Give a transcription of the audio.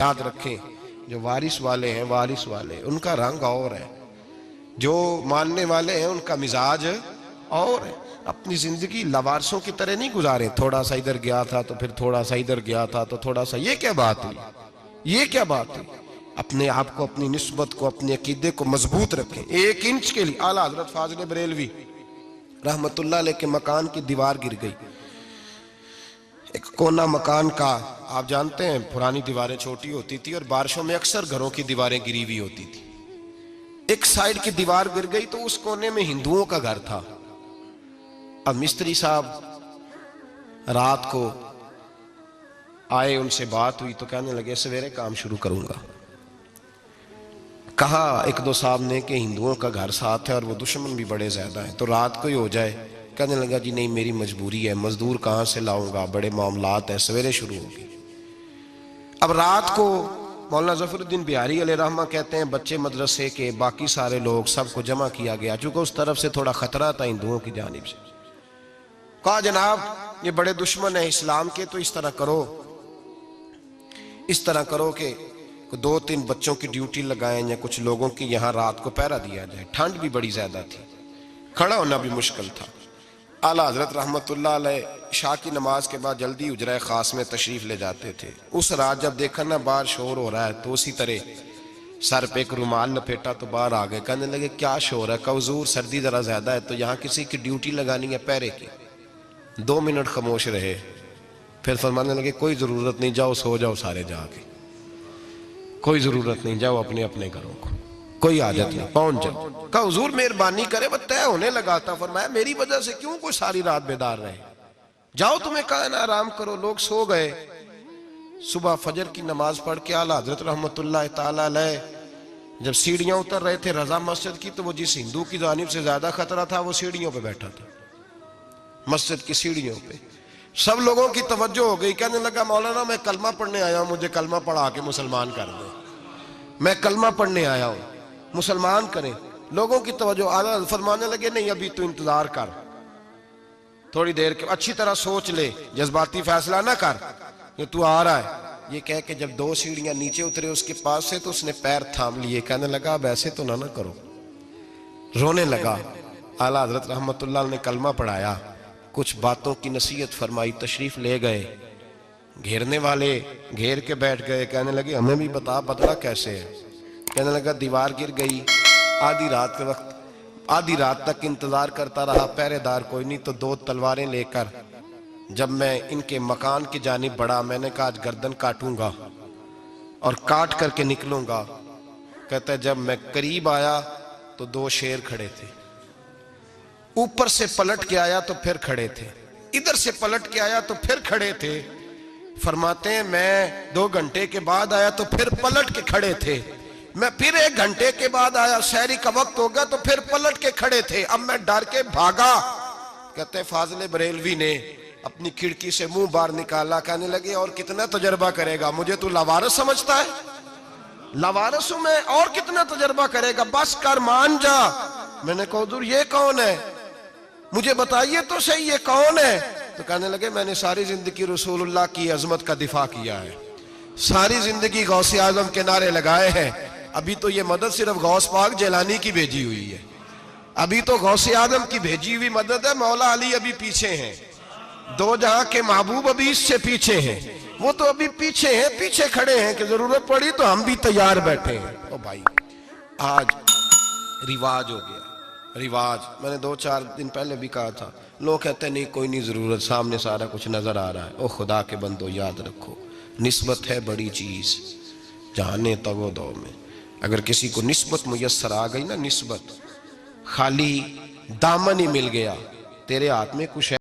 یاد رکھیں جو وارث والے ہیں، وارث والے ان کا رنگ اور ہے، جو ماننے والے ہیں ان کا مزاج اور ہے۔ اپنی زندگی لوارثوں کی طرح نہیں گزاریں، تھوڑا سا ادھر گیا تھا تو پھر تھوڑا سا ادھر گیا تھا تو تھوڑا سا، یہ کیا بات ہوئی، یہ کیا بات ہوئی؟ اپنے آپ کو، اپنی نسبت کو، اپنے عقیدے کو مضبوط رکھیں۔ 1 انچ کے لیے اعلیٰ حضرت فاضل بریلوی رحمت اللہ علیہ کے مکان کی دیوار گر گئی، ایک کونا مکان کا، آپ جانتے ہیں پرانی دیواریں چھوٹی ہوتی تھی اور بارشوں میں اکثر گھروں کی دیواریں گری ہوئی ہوتی تھی۔ ایک سائیڈ کی دیوار گر گئی تو اس کونے میں ہندوؤں کا گھر تھا۔ اب مستری صاحب رات کو آئے، ان سے بات ہوئی تو کہنے لگے سویرے کام شروع کروں گا۔ کہا 1-2 صاحب نے کہ ہندوؤں کا گھر ساتھ ہے اور وہ دشمن بھی بڑے زیادہ ہیں، تو رات کو ہی ہو جائے۔ کہنے لگا جی نہیں، میری مجبوری ہے، مزدور کہاں سے لاؤں گا، بڑے معاملات ہیں، سویرے شروع ہوگی۔ اب رات کو مولانا ظفر الدین بہاری علیہ رحمہ کہتے ہیں بچے مدرسے کے، باقی سارے لوگ، سب کو جمع کیا گیا، چونکہ اس طرف سے تھوڑا خطرہ تھا ہندوؤں کی جانب سے۔ کہا جناب یہ بڑے دشمن ہیں اسلام کے، تو اس طرح کرو کہ 2-3 بچوں کی ڈیوٹی لگائیں یا کچھ لوگوں کی یہاں رات کو پہرا دیا جائے، ٹھنڈ بھی بڑی زیادہ تھی، کھڑا ہونا بھی مشکل تھا۔ اعلیٰ حضرت رحمت اللہ علیہ عشاء کی نماز کے بعد جلدی حجرہ خاص میں تشریف لے جاتے تھے۔ اس رات جب دیکھا نا باہر شور ہو رہا ہے تو اسی طرح سر پہ ایک رومال لپیٹا تو باہر آ گئے، کہنے لگے کیا شور ہے؟ کہ حضور سردی ذرا زیادہ ہے تو یہاں کسی کی ڈیوٹی لگانی ہے پہرے کی۔ 2 منٹ خاموش رہے، پھر فرمانے لگے کوئی ضرورت نہیں، جاؤ سو جاؤ سارے جا کے، کوئی ضرورت نہیں، جاؤ اپنے اپنے گھروں کو، کوئی حاجت نہیں، پہنچ جاؤ۔ کہا حضور مہربانی کرے، وہ طے ہونے لگا تھا۔ فرمایا میری وجہ سے کیوں کوئی ساری رات بیدار رہے، جاؤ تمہیں کہا نا آرام کرو۔ لوگ سو گئے۔ صبح فجر کی نماز پڑھ کے اعلیٰ حضرت رحمت اللہ تعالیٰ علیہ جب سیڑھیاں اتر رہے تھے رضا مسجد کی، تو وہ جس ہندو کی جانب سے زیادہ خطرہ تھا وہ سیڑھیوں پہ بیٹھا تھا، مسجد کی سیڑھیوں پہ۔ سب لوگوں کی توجہ ہو گئی، کہنے لگا مولانا میں کلمہ پڑھنے آیا ہوں، مجھے کلمہ پڑھا کے مسلمان کر دیں، میں کلمہ پڑھنے آیا ہوں، مسلمان کریں۔ لوگوں کی توجہ، اعلیٰ فرمانے لگے نہیں ابھی تو انتظار کر، تھوڑی دیر کے، اچھی طرح سوچ لے، جذباتی فیصلہ نہ کر کہ تو آ رہا ہے۔ یہ کہہ کے جب 2 سیڑھیاں نیچے اترے اس کے پاس سے تو اس نے پیر تھام لیے، کہنے لگا اب ایسے تو نہ کرو، رونے لگا۔ اعلیٰ حضرت رحمت اللہ نے کلمہ پڑھایا، کچھ باتوں کی نصیحت فرمائی، تشریف لے گئے۔ گھیرنے والے گھیر کے بیٹھ گئے، کہنے لگے ہمیں بھی بتا بدلا کیسے ہے۔ کہنے لگا دیوار گر گئی، آدھی رات کے وقت، آدھی رات تک انتظار کرتا رہا، پہرے دار کوئی نہیں، تو 2 تلواریں لے کر جب میں ان کے مکان کی جانب بڑھا، میں نے کہا آج گردن کاٹوں گا اور کاٹ کر کے نکلوں گا۔ کہتا ہے جب میں قریب آیا تو 2 شیر کھڑے تھے، اوپر سے پلٹ کے آیا تو پھر کھڑے تھے، ادھر سے پلٹ کے آیا تو پھر کھڑے تھے۔ فرماتے ہیں میں 2 گھنٹے کے بعد آیا تو پھر پلٹ کے کھڑے تھے، میں پھر 1 گھنٹے کے بعد آیا، سحری کا وقت ہو گیا تو پھر پلٹ کے کھڑے تھے، اب میں ڈر کے بھاگا۔ کہتے ہیں فاضل بریلوی نے اپنی کھڑکی سے منہ باہر نکالا، کہنے لگے اور کتنا تجربہ کرے گا، مجھے تو لاوارث سمجھتا ہے، لاوارث ہوں میں، اور کتنا تجربہ کرے گا، بس کر مان جا۔ میں نے کہا حضور یہ کون ہے، مجھے بتائیے تو صحیح یہ کون ہے؟ تو کہنے لگے میں نے ساری زندگی رسول اللہ کی عظمت کا دفاع کیا ہے، ساری زندگی غوث اعظم کے نعرے لگائے ہیں، ابھی تو یہ مدد صرف غوث پاک جیلانی کی بھیجی ہوئی ہے، ابھی تو غوث اعظم کی بھیجی ہوئی مدد ہے، مولا علی ابھی پیچھے ہیں، 2 جہاں کے محبوب ابھی اس سے پیچھے ہیں، وہ تو ابھی پیچھے ہیں، پیچھے کھڑے ہیں کہ ضرورت پڑی تو ہم بھی تیار بیٹھے ہیں۔ او بھائی آج رواج ہو گیا، رواج، میں نے 2-4 دن پہلے بھی کہا تھا، لوگ کہتے ہیں نہیں کوئی نہیں ضرورت، سامنے سارا کچھ نظر آ رہا ہے۔ او خدا کے بندو یاد رکھو، نسبت ہے بڑی چیز، جانے تگو دو میں، اگر کسی کو نسبت میسر آ گئی نا، نسبت، خالی دامن ہی مل گیا، تیرے ہاتھ میں کچھ ہے